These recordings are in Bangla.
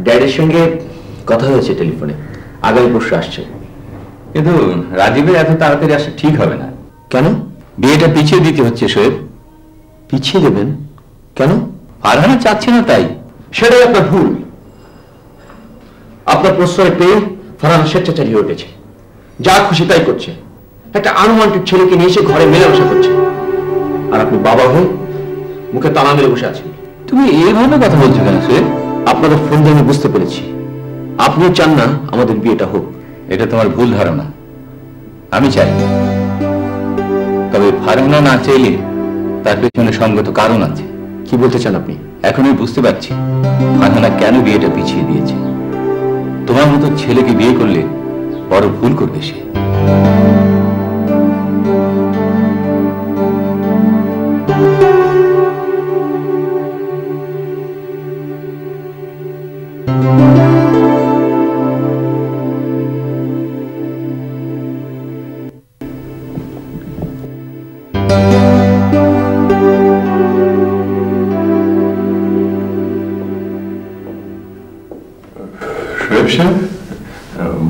ড্যাডির সঙ্গে কথা হয়েছে টেলিফোনে, আগামী পরশু আসছে। কিন্তু রাজীবের এত তাড়াতাড়ি আসা ঠিক হবে না। কেন? বিয়েটা পিছিয়ে দিতে হচ্ছে শোয়েব। পিছিয়ে দেবেন কেন? ফারহানা চাচ্ছে না তাই। সেটাই আপনার ভুল। আপনার প্রশ্রয় পেয়ে ফারহানা স্বেচ্ছাচারী হয়ে উঠেছে, যা খুশি তাই করছে। একটা আনওয়ান্টেড ছেলেকে নিয়ে এসে ঘরে মেলামেশা করছে, আর আপনি বাবা হয়ে মুখে তালা মেরে বসে আছেন। তুমি এইভাবে কথা বলছো কেন শোয়েব? আপনাদের ফোন দিয়ে আমি বুঝতে পেরেছি আপনি চান না আমাদের বিয়েটা হোক। এটা তোমার ভুল ধারণা। আমি চাই, তবে ফারহানা না চাইলে তার পেছনে সঙ্গত কারণ আছে। কি বলতে চান আপনি? এখন আমি বুঝতে পারছি ফারহানা কেন বিয়েটা পিছিয়ে দিয়েছে। তোমার মতো ছেলেকে বিয়ে করলে বড় ভুল করবে সে।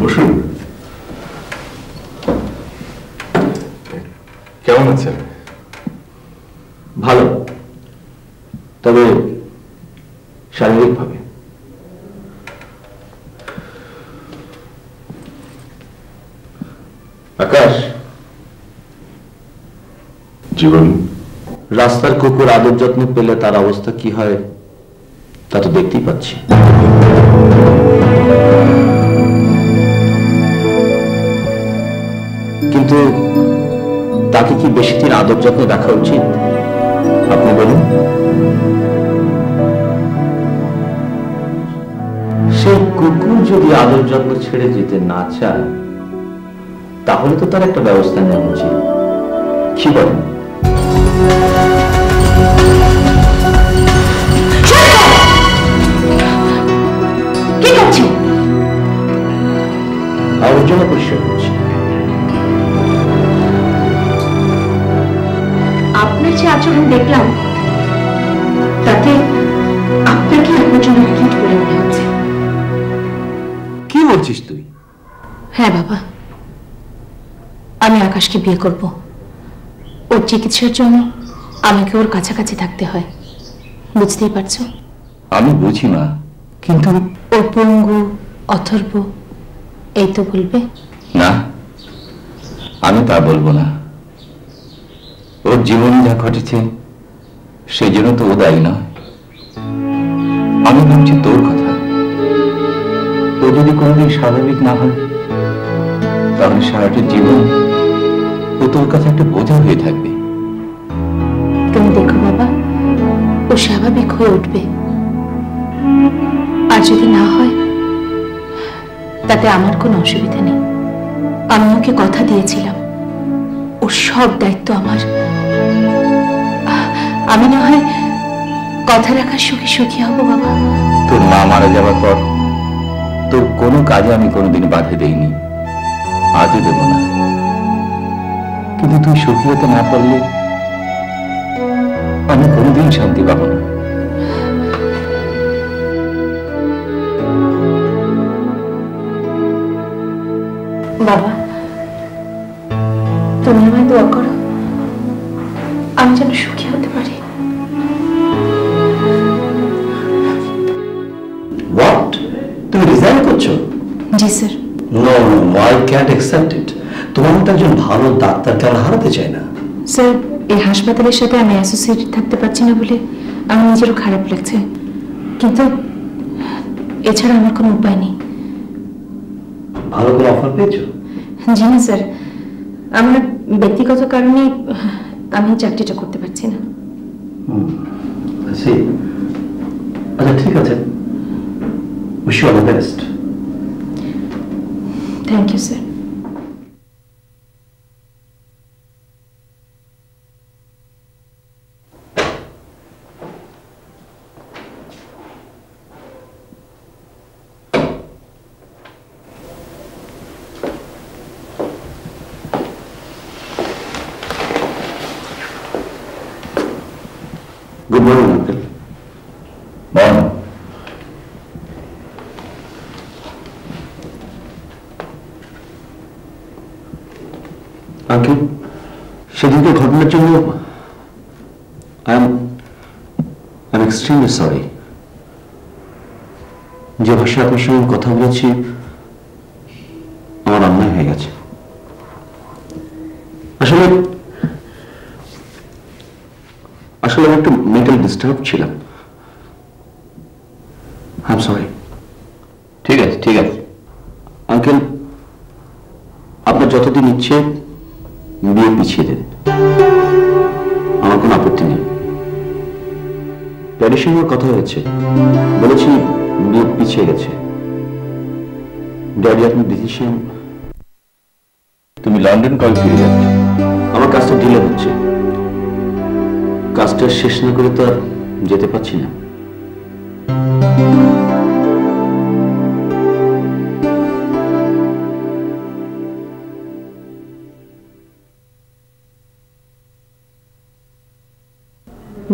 বসুন। কেমন আছেন? ভালো, তবে শারীরিকভাবে। আকাশ, জীবন, রাস্তার কুকুর আদর যত্ন পেলে তার অবস্থা কি হয় তা তো দেখতেই পাচ্ছি। কিন্তু তাকে কি বেশি দিন আদর যত্ন দেখা উচিত আপনি বলুন? সেই কুকুর যদি আদর যত্ন ছেড়ে যেতে না চায় তাহলে তো তার একটা ব্যবস্থা নেওয়া উচিত। কি বলেন? কি করছি? আবর্জনা পরিষ্কার করছি। আপনার যে আচরণ দেখলাম তাতে আপনাকে আবর্জনা কিট বলে মনে হচ্ছে। কি বলছিস তুই? হ্যাঁ বাবা, আমি আকাশকে বিয়ে করব। ওর চিকিৎসার জন্য আমাকে ওর কাছাকাছি থাকতে হয়, বুঝতেই পারছো? আমি বুঝি মা, কিন্তু ও পঙ্গু, অথর্ব এই তো বলবে। না, আমি তা বলবো না। ওর জীবনে যা ঘটেছে সেই জন্য তো ও দায়ী নয়। আমি ভাবছি তোর কথা। ও যদি কোনোদিন স্বাভাবিক না হয় তাহলে সারাটা জীবন ও তোর কাছে একটা বোঝা হয়ে থাকবে। তুমি দেখো বাবা, ও স্বাভাবিক হয়ে উঠবে। আর যদি না হয় তাতে আমার কোনো অসুবিধা নেই। আমি ওকে কথা দিয়েছিলাম ওর সব দায়িত্ব আমার। আমি না হয় কথা রাখার সুখে সুখী হব বাবা। তোর মা মারা যাওয়ার পর তোর কোনো কাজে আমি কোনোদিন বাধা দেইনি, আজও দেব না। কিন্তু তুই সুখী হতে না পারলে আমি কোনোদিন শান্তি পাবো না। বাবা, তুমি আমায় দোয়া করো আমি যেন সুখী হতে পারি। হোয়াট? তুমি রিজাইন করছো? জি sir. No no, I can't accept it. তোমার মতো একজন ভালো ডাক্তারকে আমরা হারাতে চাই না। স্যার, এই হাসপাতালের সাথে আমি অ্যাসোসিয়েটেড থাকতে পারছি না বলে আমার নিজেরও খারাপ লাগছে, কিন্তু এছাড়া আমার কোনো উপায় নেই। ভালো কোনো অফার পেয়েছো? জি না স্যার, আমার ব্যক্তিগত কারণে আমি চাকরিটা করতে পারছি না। আচ্ছা ঠিক আছে, wish you all the best. Thank you sir. Good morning uncle. Morning. Uncle, সেদিনকে ঘটনার জন্য আই এম এক্সট্রিমলি সরি। যে ভাষায় আপনার সঙ্গে কথা বলেছি আমার অন্যায় হয়ে গেছে। আসলে আমি একটু মেন্টাল ডিস্টার্ব ছিলাম। I am sorry. ঠিক আছে, ঠিক আছে। আঙ্কেল, আপনার যতদিন ইচ্ছে বিয়ে পিছিয়ে দেন, আমার কোনো আপত্তি নেই। ড্যাডির সঙ্গে কথা হয়েছে, বলেছি বিয়ে পিছিয়ে গেছে। ড্যাডি, আপনার ডিসিশন। তুমি লন্ডন কবে ফিরে যাচ্ছ? আমার কাজটা ডিলে হচ্ছে, কাজটা শেষ না করে তো আর যেতে পারছি না।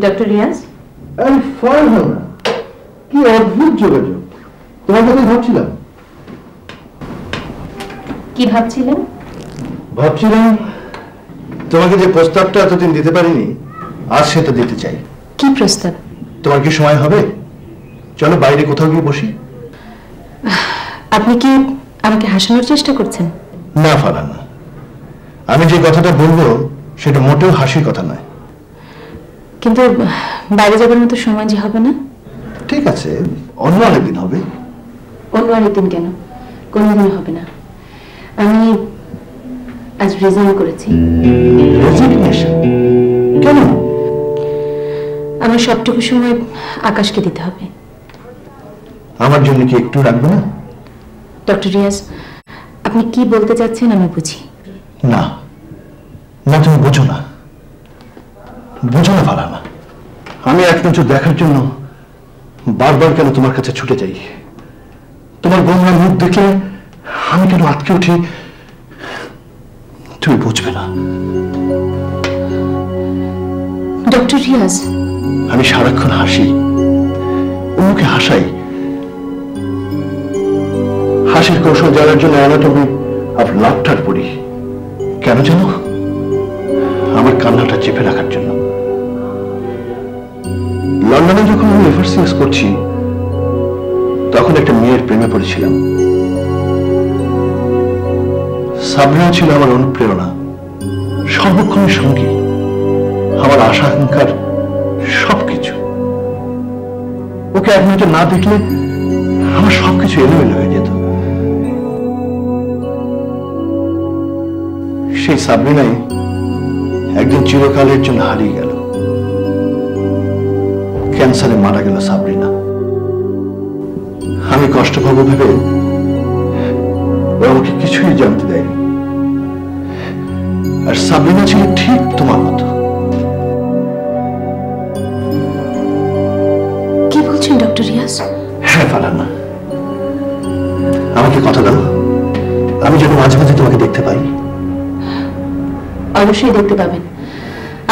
ডক্টর রিয়াজ, কি অদ্ভুত যোগাযোগ! তোমার কথা ভাবছিলাম। কি ভাবছিলেন? ভাবছিলাম তোমাকে যে প্রস্তাবটা এতদিন দিতে পারিনি, আজ সেটা দিতে চাই। কি প্রস্তাব? তোমার কি সময় হবে? চলো বাইরে কোথাও গিয়ে বসি। আপনি কি আমাকে হাসানোর চেষ্টা করছেন? না ফারহানা, আমি যে কথাটা বলবো সেটা মোটেও হাসির কথা নয়। কিন্তু বাইরে যাবার মতো সময় যে হবে না। ঠিক আছে, অন্য আরেকদিন হবে। অন্য আরেকদিন কেন? কোনদিন হবে না। আমি আজ রিজাইন করেছি। রেজিগনেশন? কেন? আমার সবটুকু সময় আকাশকে দিতে হবে। আমার জন্য কি একটু রাখবে না? ডক্টর রিয়াজ, আপনি কি বলতে চাচ্ছেন আমি বুঝি। না না, তুমি বোঝো না, বোঝো না ফারহানা। আমি এক নজর দেখার জন্য বারবার কেন তোমার কাছে ছুটে যাই। তোমার গোমরা মুখ দেখলে আমি কেন আটকে উঠি, তুমি বুঝবে না। ডক্টর রিয়াজ, আমি সারাক্ষণ হাসি, অন্যকে হাসাই। হাসির কৌশল জানার জন্য অ্যানাটমি অফ লাফটার পড়ি। কেন জানো? আমার কান্নাটা চেপে রাখার জন্য। লন্ডনে যখন আমি এফআরসিএস করছি তখন একটা মেয়ের প্রেমে পড়েছিলাম। সাবরিনা ছিল আমার অনুপ্রেরণা, সর্বক্ষণের সঙ্গী, আমার আশা আকাঙ্ক্ষার সবকিছু। ওকে এক নজর না দেখলে আমার সবকিছু এলোমেলো হয়ে যেত। সেই সাবরিনাই একদিন চিরকালের জন্য হারিয়ে গেল। ক্যান্সারে মারা গেল সাবরিনা। আমি কষ্ট পাবো ভেবে ও আমাকে কিছুই জানতে দেয়নি। আর সাবরিনা ছিল ঠিক তোমার মতো। কি বলছেন ডক্টর রিয়াজ? হ্যাঁ ফারহানা, আমাকে কথা দাও, আমি যেন মাঝে মাঝে তোমাকে দেখতে পাই। অবশ্যই দেখতে পাবেন।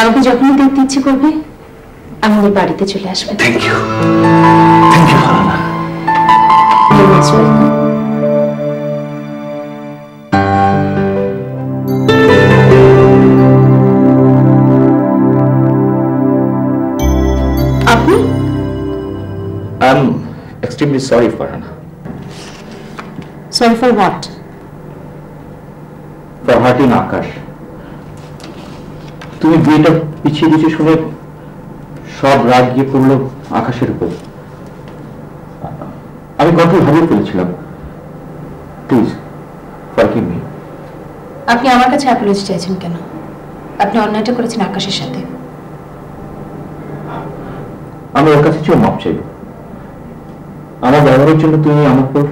আমাকে যখনই দেখতে ইচ্ছে করবে আমাদের বাড়িতে চলে আসবেন। Thank you, thank you Farhana. You're most welcome. আপনি? I am extremely sorry Farhana. Sorry for what? For hurting Akash. তুমি বিয়েটা পিছিয়ে দিয়েছো শুনে সব রাগ গিয়ে পড়লো আকাশের উপর। আমি কঠোর ভাবে ফেলেছিলাম। Please forgive me. আপনি আমার কাছে অ্যাপোলজি চাইছেন কেন? আপনি অন্যায়টা করেছেন আকাশের সাথে। আমি ওর কাছে চেয়েও মাপ চাইব। আমার ব্যবহারের জন্য তুমি আমার উপর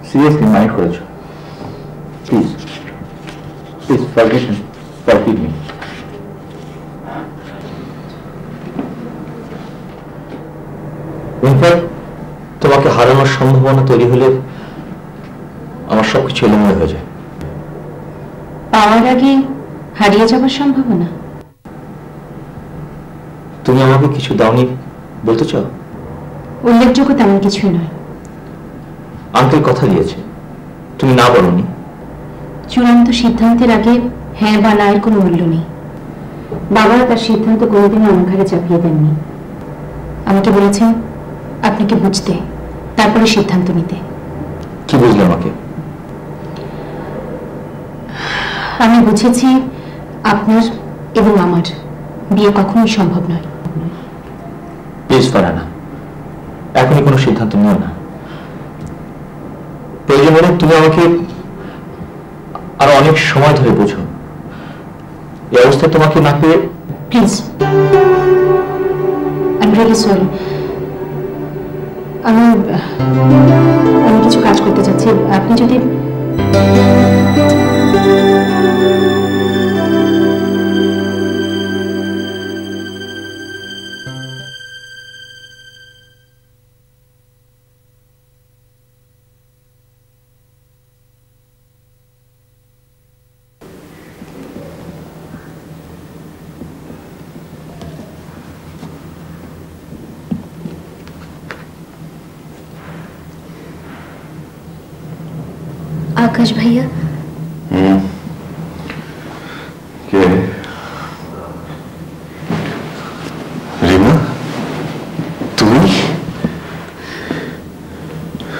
সিরিয়াসলি মাইন্ড করেছো। Please please forgive me. তোমাকে হারানোর সম্ভাবনা তৈরি হলে আমার সবকিছু এলোমেলো হয়ে যায়। পাওয়ার আগে হারিয়ে যাবার সম্ভাবনা? তুমি আমাকে কিছু দাওনি বলতে চাও? উল্লেখযোগ্য তেমন কিছুই নয়। আঙ্কেল কথা দিয়েছে, তুমি না বলোনি। চূড়ান্ত সিদ্ধান্তের আগে হ্যাঁ বা না এর কোনো মূল্য নেই। বাবা তার সিদ্ধান্ত কোনোদিনই আমার ঘাড়ে চাপিয়ে দেননি। আমাকে বলেছেন আপনাকে বুঝতে, তারপরে সিদ্ধান্ত নিতে। কি বুঝলে আমাকে? আমি বুঝেছি আপনার এবং আমার বিয়ে কখনোই সম্ভব নয়। প্লিজ ফারহানা, এখনই কোনো সিদ্ধান্ত নিও না। প্রয়োজন হলে তুমি আমাকে আরো অনেক সময় ধরে বোঝো। এই অবস্থায় তোমাকে না পেয়ে please, I am really sorry. আমি কিছু কাজ করতে চাচ্ছি, আপনি যদি আকাশ ভাইয়া, কে? রিমা, তুমি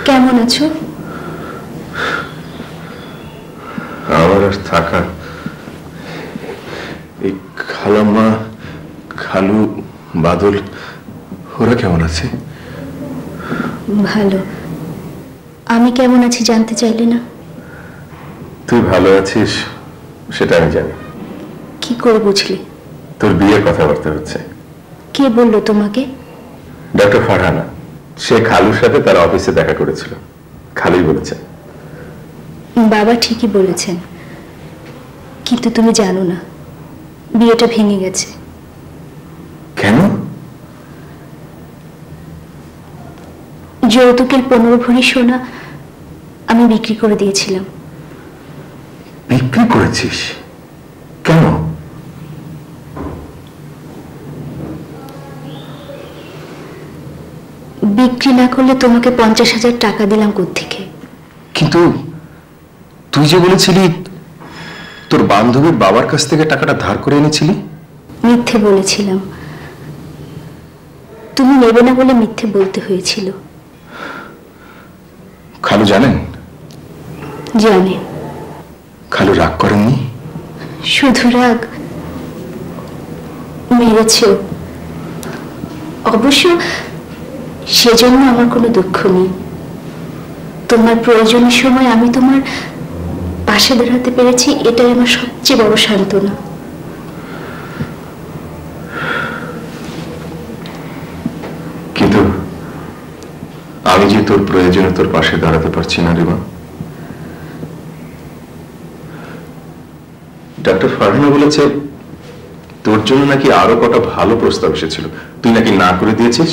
কেমন আছো? আমার আর থাকা, এই খালাম্মা, খালু, বাদল ওরা কেমন আছে? ভালো। আমি কেমন আছি জানতে চাইলে না? তুই ভালো আছিস সেটা আমি জানি। কি করে বুঝলি? তোর বিয়ের কথাবার্তা হচ্ছে। কে বললো তোমাকে? ডক্টর ফারহানা, সে খালুর সাথে তার অফিসে দেখা করেছিল। খালুই বলেছে। বাবা ঠিকই বলেছেন, কিন্তু তুমি জানো না বিয়েটা ভেঙে গেছে। কেন? যৌতুকের 15 ভরি সোনা আমি বিক্রি করে দিয়েছিলাম। বিক্রি করেছিস? কেন? বিক্রি না করলে তোমাকে 50,000 টাকা দিলাম কোত্থেকে? কিন্তু তুই যে বলেছিলি তোর বান্ধবীর বাবার কাছ থেকে টাকাটা ধার করে এনেছিলি। মিথ্যে বলেছিলাম, তুমি নেবে না বলে মিথ্যে বলতে হয়েছিল। খালু জানেন? জানে। খালু রাগ করেননি? শুধু রাগ, মেরেছেও অবশ্য। সেজন্য আমার কোনো দুঃখ নেই। তোমার প্রয়োজনের সময় আমি তোমার পাশে দাঁড়াতে পেরেছি, এটাই আমার সবচেয়ে বড় সান্ত্বনা। কিন্তু আমি যে তোর প্রয়োজনে তোর পাশে দাঁড়াতে পারছি না রিমা। ডক্টর ফারহানা বলেছে তোর জন্য নাকি আরো কটা ভালো প্রস্তাব এসেছিল, তুই নাকি না করে দিয়েছিস।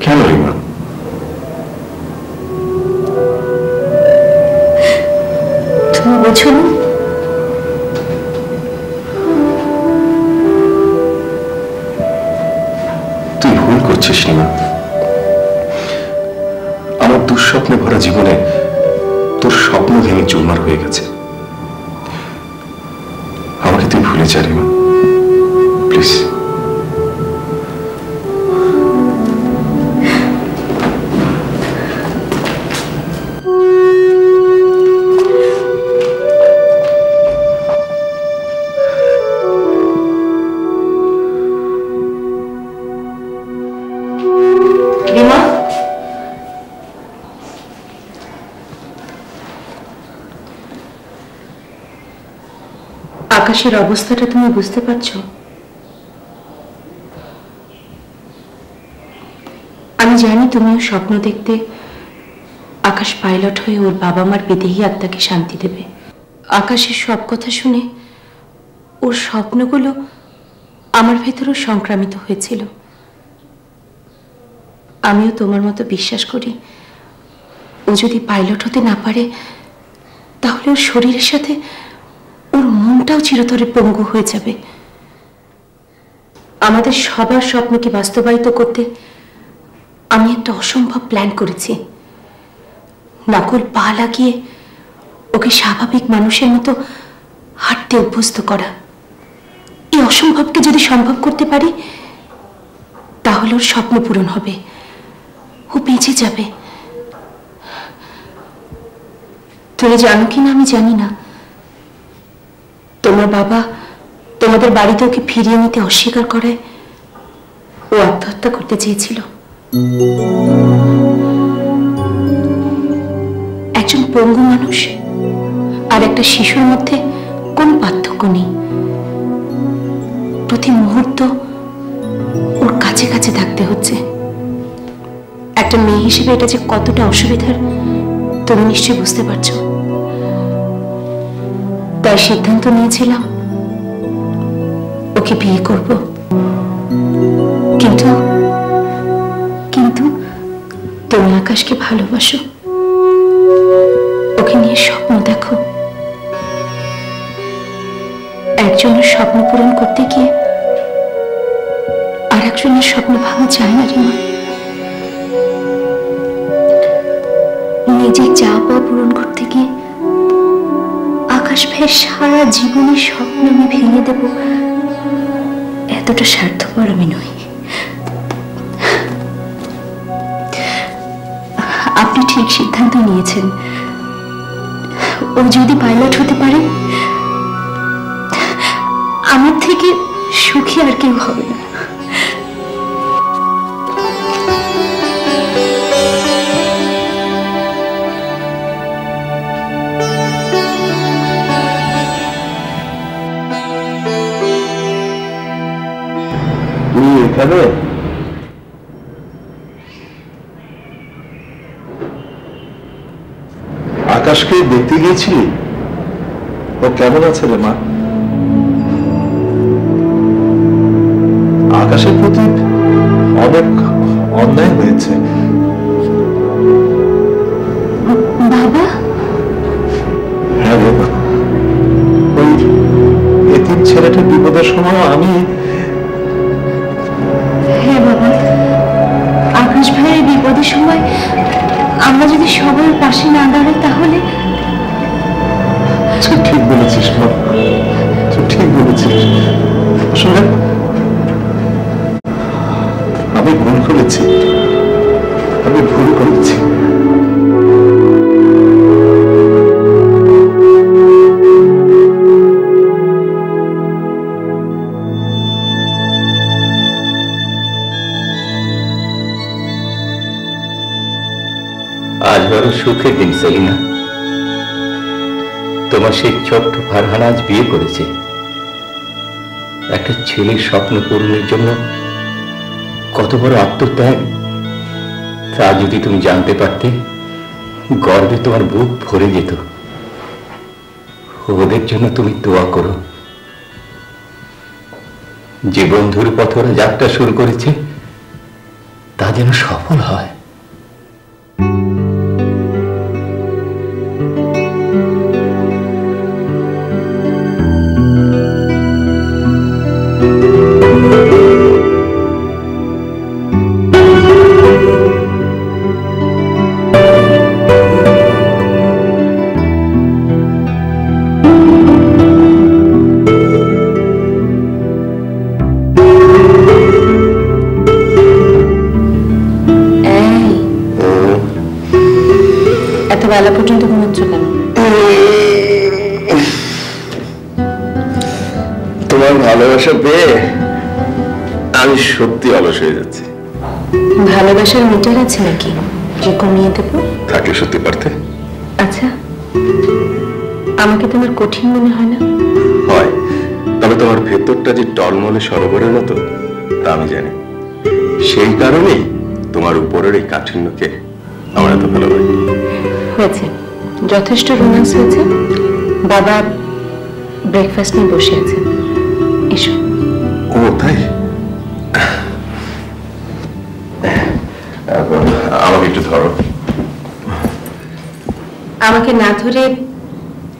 কেন রিমা? তুমি বোঝো না? তুই ভুল করছিস রিমা। আমার দুঃস্বপ্নে ভরা জীবনে তোর স্বপ্ন ভেঙে চুরমার হয়ে গেছে। আমাকে তুই ভুলে যা রিমা, প্লিজ। আকাশের অবস্থাটা তুমি বুঝতে পারছো? আমি জানি তুমিও স্বপ্ন দেখতে আকাশ পাইলট হয়ে ওর বাবা মার বিদেহী আত্মাকে শান্তি দেবে। আকাশের সব কথা শুনে ওর স্বপ্নগুলো আমার ভেতরও সংক্রামিত হয়েছিল। আমিও তোমার মতো বিশ্বাস করি ও যদি পাইলট হতে না পারে তাহলে ওর শরীরের সাথে ওর মনটাও চিরতরে পঙ্গু হয়ে যাবে। আমাদের সবার স্বপ্নকে বাস্তবায়িত করতে আমি একটা অসম্ভব প্ল্যান করেছি। নকল পা লাগিয়ে ওকে স্বাভাবিক মানুষের মতো হাঁটতে অভ্যস্ত করা। এই অসম্ভবকে যদি সম্ভব করতে পারি তাহলে ওর স্বপ্ন পূরণ হবে, ও বেঁচে যাবে। তুমি জানো কিনা আমি জানি না, তোমার বাবা তোমাদের বাড়িতে ওকে ফিরিয়ে নিতে অস্বীকার করায় ও আত্মহত্যা করতে চেয়েছিল। একজন পঙ্গু মানুষ আর একটা শিশুর মধ্যে কোনো পার্থক্য নেই। প্রতি মুহূর্ত ওর কাছে কাছে থাকতে হচ্ছে। একটা মেয়ে হিসেবে এটা যে কতটা অসুবিধার তুমি নিশ্চয়ই বুঝতে পারছো। তাই সিদ্ধান্ত নিয়েছিলাম ওকে বিয়ে করব। কিন্তু কিন্তু তুমি আকাশকে ভালোবাসো, ওকে নিয়ে স্বপ্ন দেখো। একজনের স্বপ্ন পূরণ করতে গিয়ে আর একজনের স্বপ্ন ভাঙা যায় না রিমা। নিজের চাওয়া পূরণ করতে গিয়ে আকাশ ভাইয়ের সারা জীবনের স্বপ্ন আমি ভেঙে দেব, এতটা স্বার্থপর আমি নই। আপনি ঠিক সিদ্ধান্ত নিয়েছেন। ও যদি পাইলট হতে পারে আমার থেকে সুখী আর কেউ হবে না। তুই এখানে? আকাশকে দেখতে গিয়েছিলি? ও কেমন আছে রে মা? আকাশের প্রতি অনেক অন্যায় হয়েছে। বাবা? হ্যাঁ রে মা, ওই এতিম ছেলেটার বিপদের সময় আমি। হ্যাঁ বাবা, আকাশ ভাইয়ের বিপদের সময় আমরা যদি সবার পাশে না দাঁড়াই তাহলে। তুই ঠিক বলেছিস মা, তুই ঠিক বলেছিস। আসলে আমি ভুল করেছি, আমি ভুল করেছি। আজ বড় সুখের দিন সেলিনা। তোমার সেই ছোট্ট ফারহানা আজ বিয়ে করেছে। একটা ছেলের স্বপ্ন পূরণের জন্য কত বড় আত্মত্যাগ তা যদি তুমি জানতে পারতে, গর্বে তোমার বুক ভরে যেত। ওদের জন্য তুমি দোয়া করো। যে বন্ধুর পথে ওরা যাত্রা শুরু করেছে তা যেন সফল হয়। বেলা পর্যন্ত ঘুমাচ্ছ কেন? তোমার ভালোবাসা পেয়ে আমি সত্যি অলস হয়ে যাচ্ছি। ভালোবাসার মিটার আছে নাকি যে কমিয়ে দেব? থাকলে সত্যি পারতে। আচ্ছা, আমাকে তোমার কঠিন মনে হয় না? হয়, তবে তোমার ভেতরটা যে টলমলে সরোবরের মতো তা আমি জানি। সেই কারণেই তোমার উপরের এই কাঠিন্যকে আমার এত ভালো লাগে। হয়েছে, যথেষ্ট রোম্যান্স হয়েছে। বাবা ব্রেকফাস্ট নিয়ে বসে আছে, এসো। ও তাই? আমাকে একটু ধরো। আমাকে না ধরে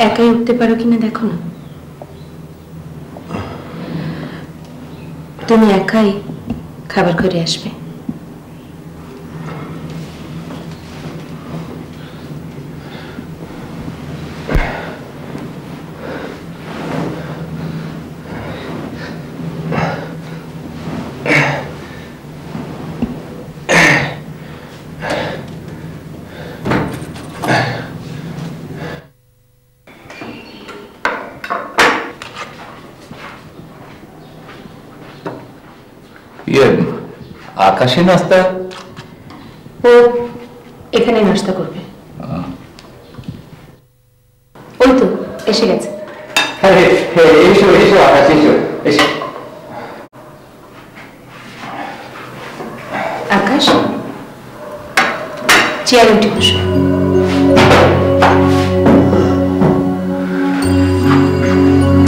একাই উঠতে পারো কিনা দেখো না। তুমি একাই খাবার করে আসবে। আকাশে নাস্তা? ও এখানে নাস্তা করবে। ওই তো এসে গেছে। এসো এসো আকাশ, এসো এসো। আকাশ, চেয়ারে উঠে বসো।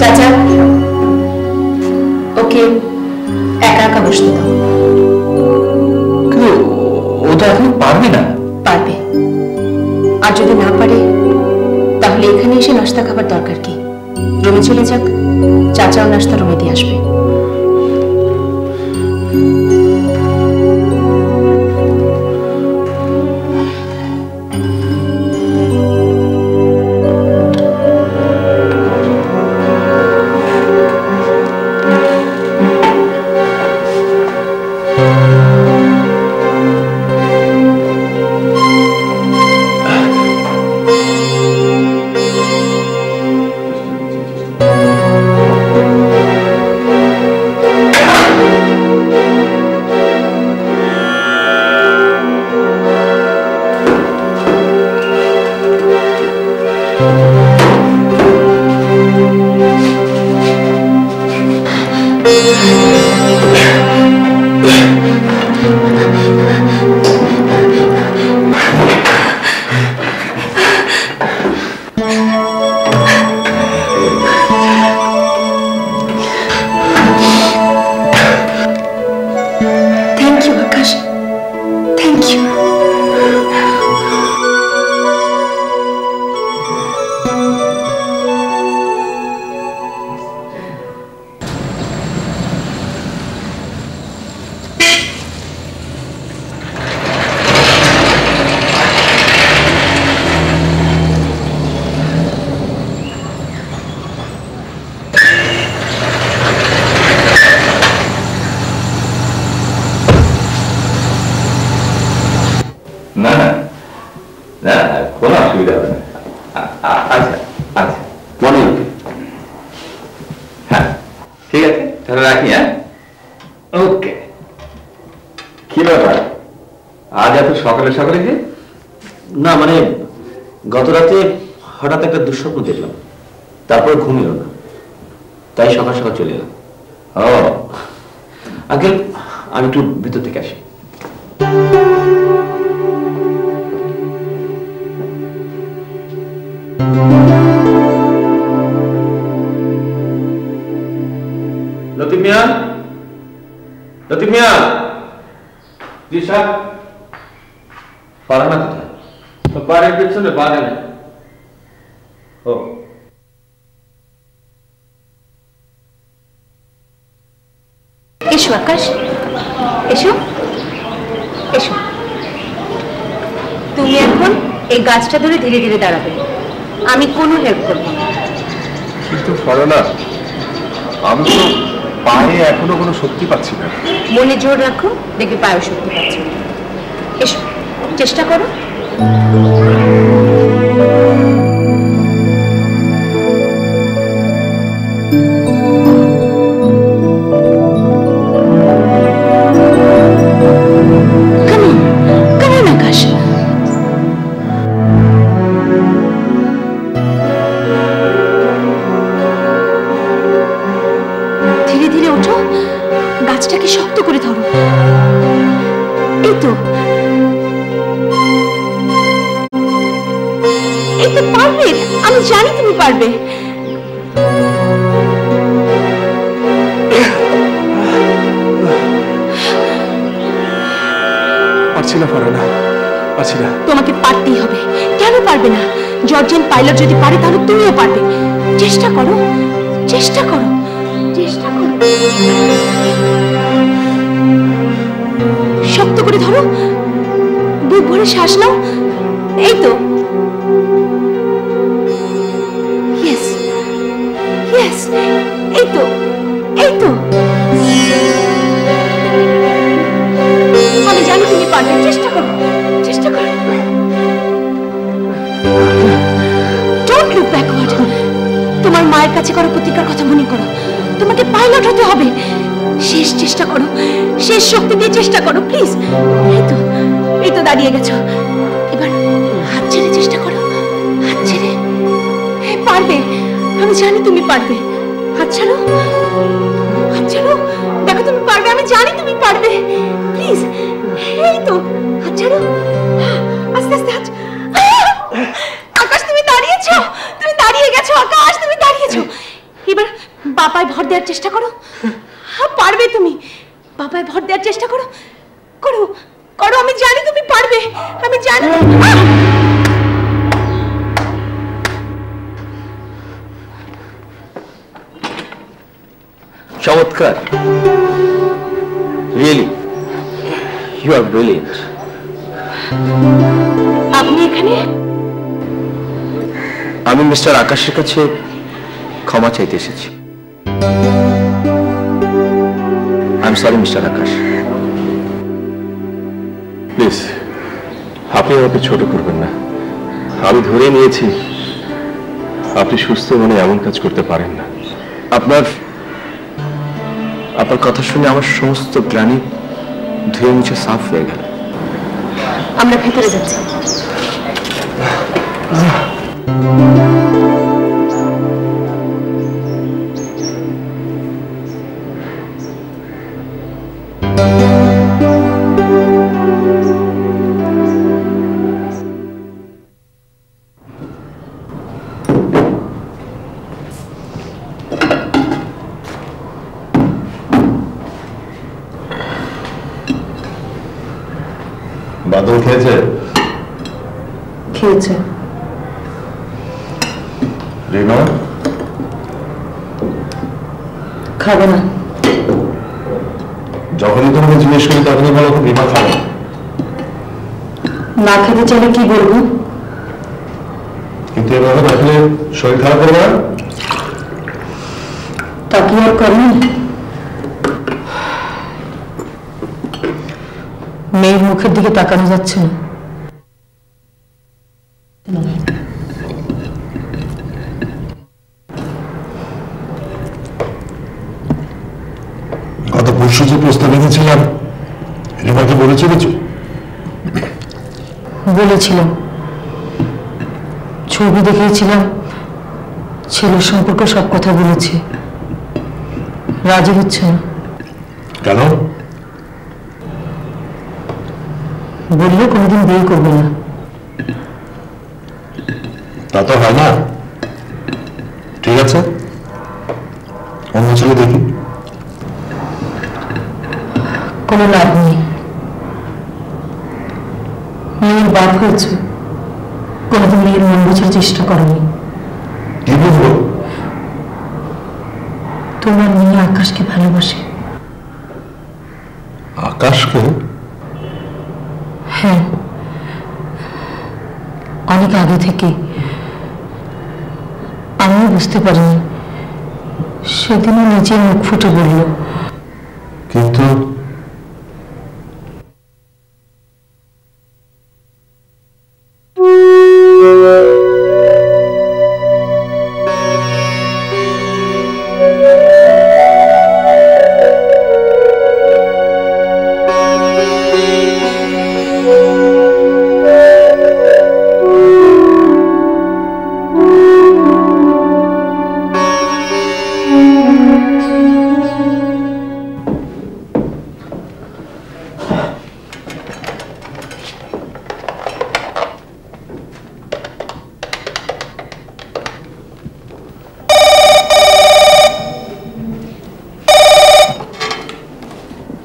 চাচা, ওকে একা একা বসতে দাও। কিন্তু ও তো এখন পারবে না। পারবে, আর যদি না পারে তাহলে এখানে এসে নাস্তা খাবার দরকার কি? রুমে চলে যাক, চাচাও নাস্তা রুমে দিয়ে আসবে। না না না, কোনো অসুবিধা হবে না। আচ্ছা আচ্ছা, মনে হবে। হ্যাঁ ঠিক আছে, তাহলে রাখি। হ্যাঁ, ওকে। কি ব্যাপার আজ এত সকালে সকালে যে? না মানে গত রাতে হঠাৎ একটা দুঃস্বপ্ন দেখলাম, তারপর ঘুম এলো না, তাই সকাল সকাল চলে এলাম। ও আঙ্কেল, আমি একটু ভিতর থেকে আসি। লতিফ মিয়া, লতিফ মিয়া। জি স্যার। ফারহানা কোথায়? বাড়ির পেছনে বাগানে। ও এসো আকাশ, এসো এসো। তুমি এখন এই গাছটা ধরে ধীরে ধীরে দাঁড়াবে, আমি কোনো হেল্প করবো না। কিন্তু ফারহানা, আমি তো পায়ে এখনো কোনো শক্তি পাচ্ছি না। মনে জোর রাখো, দেখবে পায়েও শক্তি পাচ্ছ। এসো, চেষ্টা করো। গাছটাকে শক্ত করে ধরো। এই তো, এই তো পারবে, আমি জানি তুমি পারবে। পারছি না ফারহানা, পারছি না। তোমাকে পারতেই হবে। কেন পারবে না? জর্জিয়ান পাইলট যদি পারে তাহলে তুমিও পারবে। চেষ্টা করো, চেষ্টা করো, চেষ্টা করো। শক্ত করে ধরো, বুক ভরে শ্বাস নাও। এই তো, ইয়েস ইয়েস, এই তো, এই তো। আমি জানি তুমি পারবে। চেষ্টা করো, চেষ্টা করো। Don't look backward. তোমার মায়ের কাছে করো প্রতিজ্ঞার কথা মনে করো। তোমাকে পাইলট হতে হবে। শেষ চেষ্টা করো, শেষ শক্তি দিয়ে চেষ্টা করো প্লিজ। এই তো দাঁড়িয়ে গেছো, এবার হাত ছেড়ে চেষ্টা করো, হাত ছেড়ে। পারবে, আমি জানি তুমি পারবে। হাত ছাড়ো, হাত ছাড়ো, দেখো তুমি পারবে, আমি জানি তুমি পারবে, প্লিজ। এই তো, হাত ছাড়ো, আস্তে আস্তে হাত। আকাশ তুমি দাঁড়িয়েছো, তুমি দাঁড়িয়ে গেছো আকাশ, তুমি দাঁড়িয়েছো। এবার বাপায় ভর দেওয়ার চেষ্টা করো, পারবে তুমি। বাপায় ভর দেওয়ার চেষ্টা করো, করো করো, আমি জানি তুমি পারবে, আমি জানি। চমৎকার, রিয়েলি ইউ আর ব্রিলিয়েন্ট। আপনি এখানে? আমি মিস্টার আকাশের কাছে ক্ষমা চাইতে এসেছি। I am sorry mister Akash. Please, আপনি আমাকে ছোট করবেন না। আমি ধরে নিয়েছি আপনি সুস্থ মনে এমন কাজ করতে পারেন না। আপনার কথা শুনে আমার সমস্ত গ্লানি ধুয়ে মুছে সাফ হয়ে গেল। আমরা ভেতরে যাচ্ছি। বাদল খেয়েছে? খেয়েছে। রিমা খাবে না। যখনই তোমাকে জিজ্ঞেস করি তখনই বলো রিমা খাবে না। খেতে চাইলে কি বলবো? কিন্তু এভাবে দেখলে শরীর খারাপ করবে না? তা কি আর করেন? মেয়ের মুখের দিকে তাকানো যাচ্ছে না। গত পরশু যে প্রস্তাব রেখেছিলাম রিমাকে বলেছে কিছু? বলেছিলাম, ছবি দেখিয়েছিলাম, ছেলের সম্পর্কে সব কথা বলেছে, রাজি হচ্ছে না। কেন? বললে কোনোদিন বিয়ে করবে না। তা তো হয় না। ঠিক আছে, অন্য ছেলে দেখি। কোনো লাভ নেই। মেয়ের বাপ হয়েছে, কোনোদিন মেয়ের মন বোঝার চেষ্টা করেনি। কি বুঝবো? তোমার মেয়ে আকাশকে ভালোবাসে। আকাশকে? হ্যাঁ, অনেক আগে থেকে। আমিও বুঝতে পারিনি, সেদিনও নিজের মুখ ফুটে বলল। কিন্তু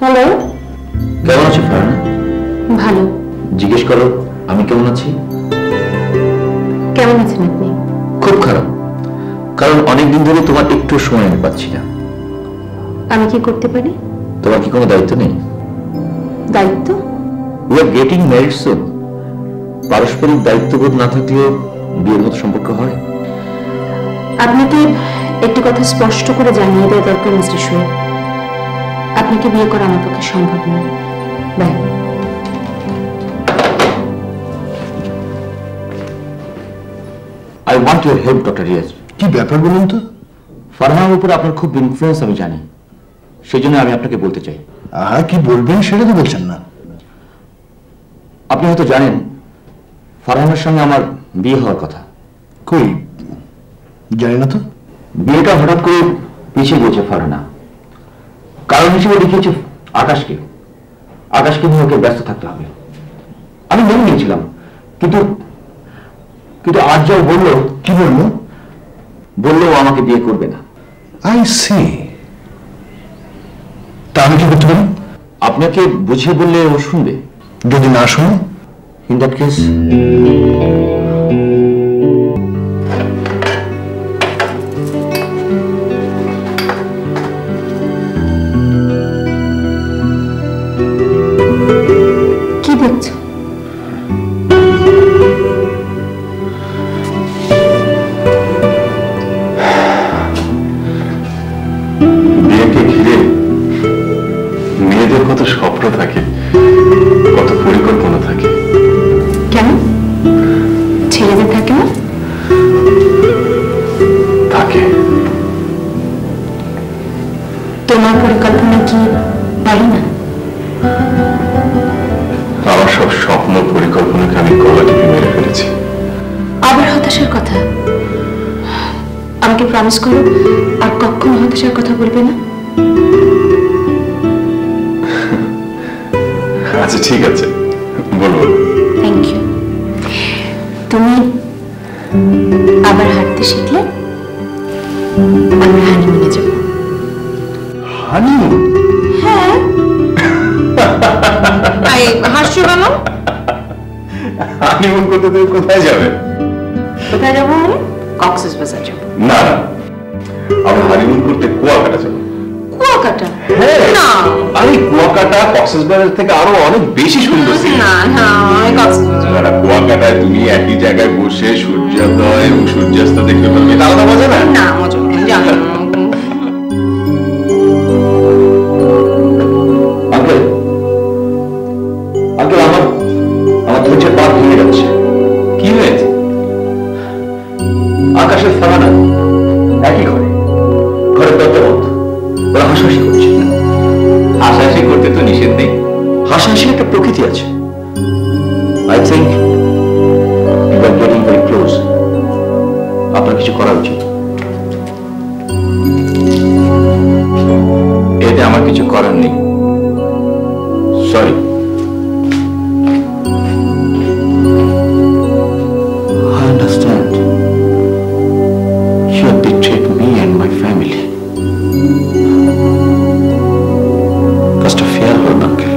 হ্যালো, কেমন আছো ফারহানা? ভালো। জিজ্ঞেস করো আমি কেমন আছি। কেমন আছেন আপনি? খুব খারাপ, কারণ অনেকদিন ধরে তোমার একটু সময় আমি পাচ্ছি না। আমি কি করতে পারি? তোমার কি কোনো দায়িত্ব নেই? দায়িত্ব? উই আর গেটিং ম্যারিড সুন। পারস্পরিক দায়িত্ববোধ না থাকলে বিয়ের মতো সম্পর্ক হয়? আপনাকে একটি কথা স্পষ্ট করে জানিয়ে দেওয়া দরকার মিস্টার শোয়েব। আপনাকে বিয়ে করা আমার পক্ষে সম্ভব নয়। Bye. I want your help doctor Riyaz. কি ব্যাপার বলুন তো? ফারহানার উপর আপনার খুব ইনফ্লুয়েন্স আমি জানি। সেই জন্য আমি আপনাকে বলতে চাই। কি বলবেন সেটা তো বলছেন না। আপনি হয়তো জানেন ফারহানার সঙ্গে আমার বিয়ে হওয়ার কথা। কই, জানি না তো। বিয়েটা হঠাৎ করে পিছিয়ে গেছে ফারহানা। কারণ হিসেবে দেখিয়েছে আকাশকে। আকাশকে নিয়ে ওকে ব্যস্ত থাকতে হবে। আমি মেনে নিয়েছিলাম, কিন্তু কিন্তু আজ যা বললো। কি বললো? বললো ও আমাকে বিয়ে করবে না। I see. তা আমি কি করতে পারি? আপনাকে বুঝিয়ে বললে ও শুনবে। যদি না শুনে? ইন দ্যাট কেস কি দেখছো? বিয়েকে ঘিরে মেয়েদের কত স্বপ্ন থাকে, কত পরিকল্পনা থাকে। কেন ছেলেদের থাকে না? থাকে। তোমার পরিকল্পনা কি পারি না? আমার সব স্বপ্ন পরিকল্পনাকে আমি গলা টিপে মেরে ফেলেছি। আবার হতাশার কথা? আমাকে প্রমিস করো আর কখনো হতাশার কথা বলবে না। আচ্ছা ঠিক আছে, বলবো। Thank you. তুমি আবার হাঁটতে শিখলে আমরা হানিমুনে যাব। হানিমুন? হ্যাঁ। হাসছো কেন? হানিমুন করতে তুমি কোথায় যাবে? কোথায় যাবো? কক্সবাজার যাবো। না না, আমরা হানিমুন করতে কুয়াকাটা যাবো। কুয়াকাটা? না, আরে কুয়াকাটা কক্সবাজার থেকে আরো অনেক বেশি সুন্দর। না না, কক্সবাজার। কুয়াকাটায় তুমি একই জায়গায় বসে সূর্যোদয় এবং সূর্যাস্ত দেখতে পারবে, এটা আলাদা মজা না? না, মজা না, জানো না। আঙ্কেল আঙ্কেল আমার ধৈর্যের বাঁধ ভেঙে যাচ্ছে। কি হয়েছে? আকাশের ফারহানা একই ঘরে, ঘরের দরজা বন্ধ। ওরা হাসাহাসি করছে। হাসাহাসি করতে তো নিষেধ নেই। হাসাহাসির একটা প্রকৃতি আছে। I think you are getting very close. আপনার কিছু করা উচিত। এতে আমার কিছু করার নেই। Sorry. I understand. You have betrayed me and my family. Just a farewell, uncle.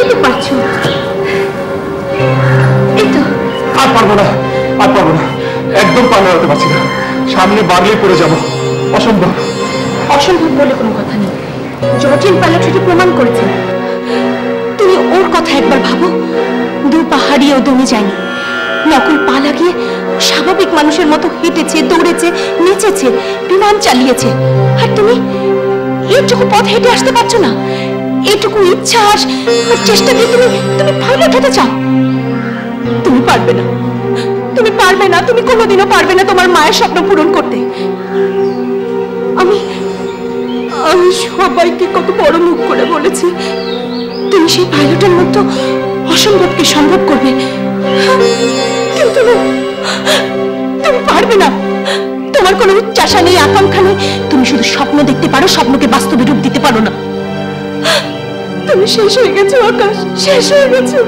এই তো পারছো। এই তো। আর পারবো না, আর পারবো না, একদম পা নাড়াতে পারছি না। সামনে বাড়লেই পড়ে যাবো, অসম্ভব। অসম্ভব বলে কোনো কথা নেই। জর্জিন পাইলট সেটা প্রমাণ করেছে। তুমি ওর কথা একবার ভাবো। দু পাহাড়িও দমে যায়নি। নকল পা লাগিয়ে স্বাভাবিক মানুষের মতো হেঁটেছে, দৌড়েছে, নেচেছে, বিমান চালিয়েছে। আর তুমি এইটুকু পথ হেঁটে আসতে পারছো না? এইটুকু ইচ্ছা আর চেষ্টা দিয়ে তুমি তুমি পাইলট হতে চাও? তুমি পারবে না, তুমি পারবে না, তুমি কোনোদিনও পারবে না তোমার মায়ের স্বপ্ন পূরণ করতে। আমি আমি সবাইকে কত বড় মুখ করে বলেছি তুমি সেই পাইলটের মতো অসম্ভবকে সম্ভব করবে, কিন্তু তুমি পারবে না। তোমার কোনো চাষা নেই, আকাঙ্ক্ষা নেই। তুমি শুধু স্বপ্ন দেখতে পারো, স্বপ্নকে বাস্তবে রূপ দিতে পারো না। তুমি শেষ হয়ে গেছো আকাশ, শেষ হয়ে গেছো।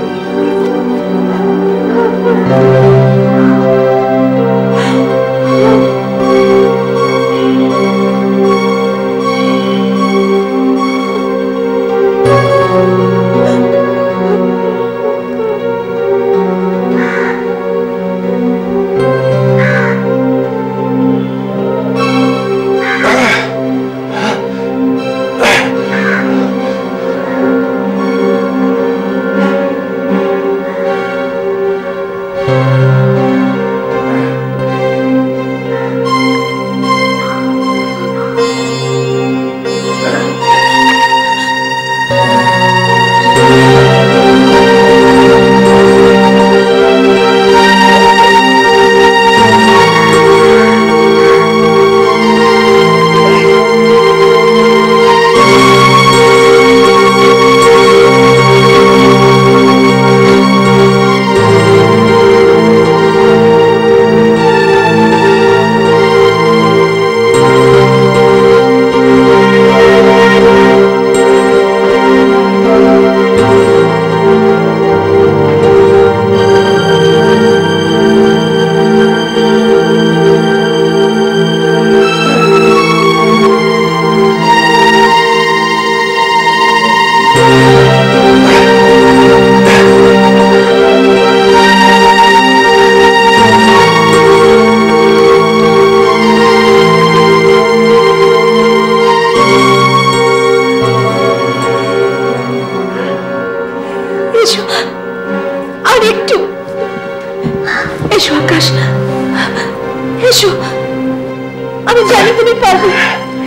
তুমি পারবে।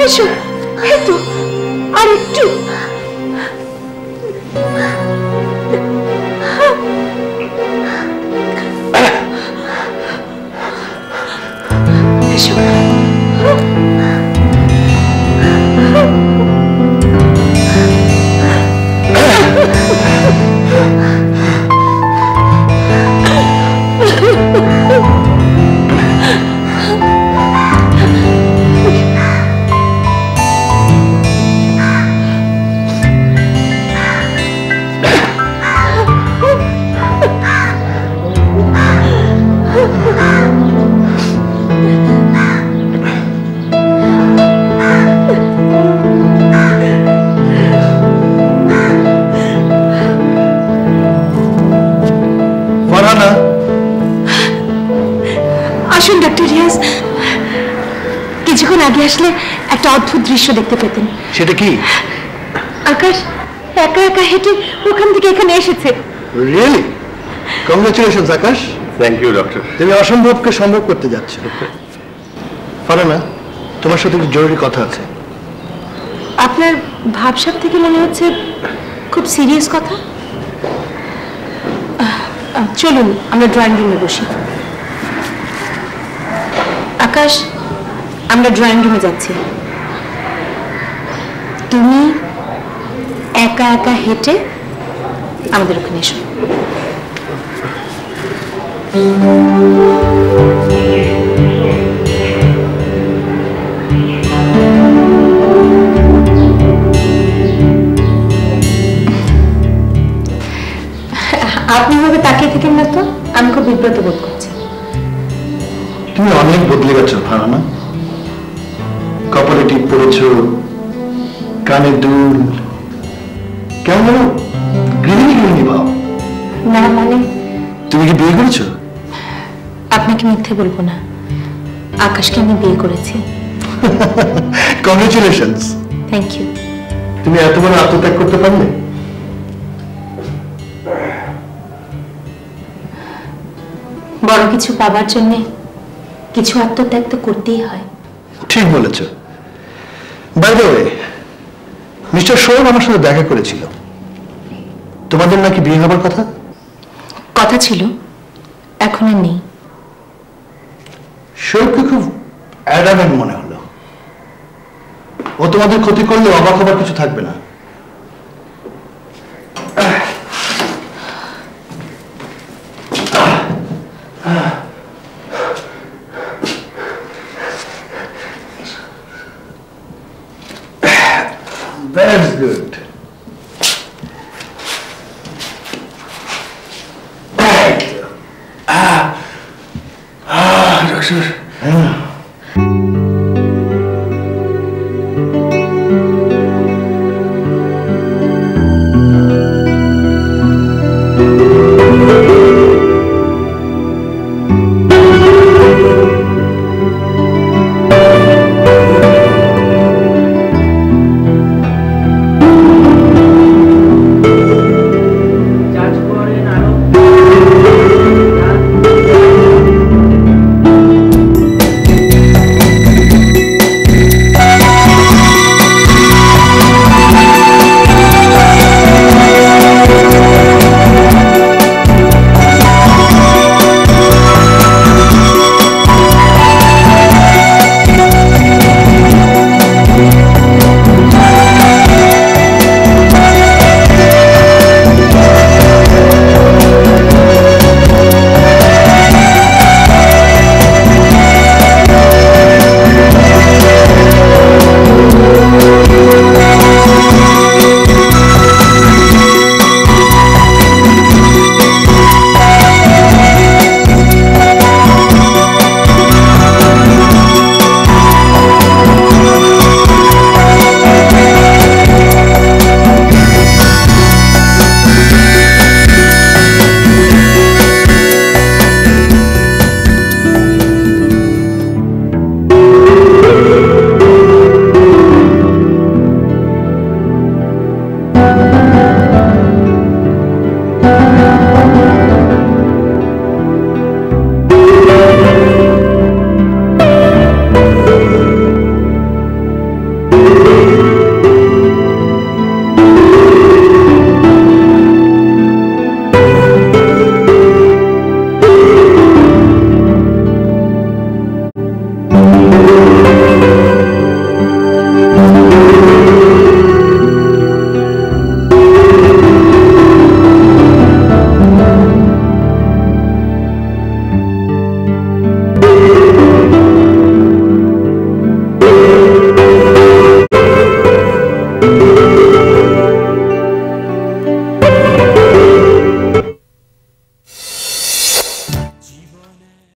এসো, একটু আর একটু। এসো। আসুন ডক্টর রিয়াজ, কিছুক্ষণ আগে আসলে একটা অদ্ভুত দৃশ্য দেখতে পেতেন। সেটা কি? আকাশ একা একা হেঁটে ওখান থেকে এখানে এসেছে। Really? Congratulations Akash. Thank you doctor. তুমি অসম্ভবকে সম্ভব করতে যাচ্ছ। ফারহানা, তোমার সাথে একটু জরুরি কথা আছে। আপনার ভাবসাব থেকে মনে হচ্ছে খুব সিরিয়াস কথা। চলুন আমরা ড্রয়িং রুমে বসি। আকাশ, আমরা ড্রয়িং রুমে যাচ্ছি। তুমি একা একা হেঁটে আমাদের ওখানে এসো। আপনি ভাবে তাকিয়ে থাকেন না তো, আমি খুব বিব্রত বোধ করছি। তুমি অনেক বদলে গেছো ফারহানা। কপালে টিপ পড়েছ, কানে দুল, কেমন যেন গৃহিণী গৃহিণী ভাব। না মানে তুমি কি বিয়ে করেছো? আপনাকে মিথ্যে বলবো না, আকাশকে আমি বিয়ে করেছি। কংগ্রেচুলেশনস। Thank you. তুমি এত বড় আত্মত্যাগ করতে পারলে? বড় কিছু পাবার জন্য কিছু আত্মত্যাগ তো করতেই হয়। ঠিক বলেছ। By the way, mister Shoaib আমার সাথে দেখা করেছিল। তোমাদের নাকি বিয়ে হবার কথা? কথা ছিল, এখন আর নেই। শোয়েবকে খুব অ্যাডামেন্ট মনে হলো। ও তোমাদের ক্ষতি করলে অবাক হবার কিছু থাকবে না। That's good.